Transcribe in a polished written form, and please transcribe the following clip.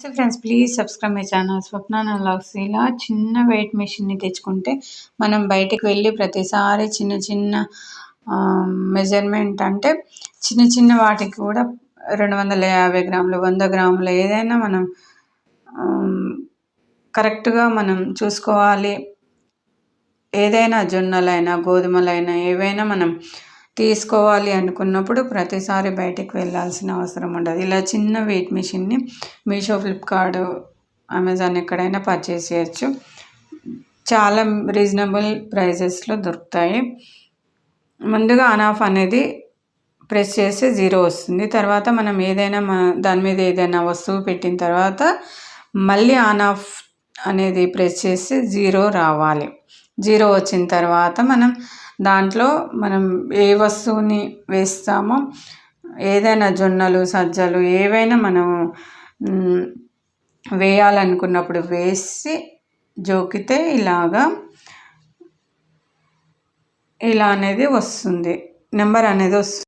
So friends please subscribe my channel Swapna vlogs. ఇలా చిన్న wait మెషిన్ని తెచ్చుకుంటే మనం బయటికి వెళ్ళి ప్రతిసారి చిన్న చిన్న మెజర్మెంట్ అంటే చిన్న చిన్న వాటికి కూడా 250 గ్రాములు 100 గ్రాములు ఏదైనా మనం కరెక్ట్గా మనం చూసుకోవాలి. ఏదైనా జొన్నలైనా గోధుమలైనా ఏవైనా మనం తీసుకోవాలి అనుకున్నప్పుడు ప్రతిసారి బయటికి వెళ్ళాల్సిన అవసరం ఉండదు. ఇలా చిన్న వెయిట్ మెషిన్ని మీషో, ఫ్లిప్కార్ట్, అమెజాన్ ఎక్కడైనా పర్చేస్ చేయొచ్చు. చాలా రీజనబుల్ ప్రైజెస్లో దొరుకుతాయి. ముందుగా ఆన్ ఆఫ్ అనేది ప్రెస్ చేస్తే 0 వస్తుంది. తర్వాత మనం ఏదైనా దాని మీద ఏదైనా వస్తువు పెట్టిన తర్వాత మళ్ళీ ఆన్ ఆఫ్ అనేది ప్రెస్ చేస్తే 0 రావాలి. 0 వచ్చిన తర్వాత దాంట్లో మనం ఏ వస్తువుని వేస్తామో ఏదైనా జొన్నలు, సజ్జలు ఏవైనా మనం వేయాలనుకున్నప్పుడు వేసి జోకితే ఇలా అనేది వస్తుంది, నెంబర్ అనేది వస్తుంది.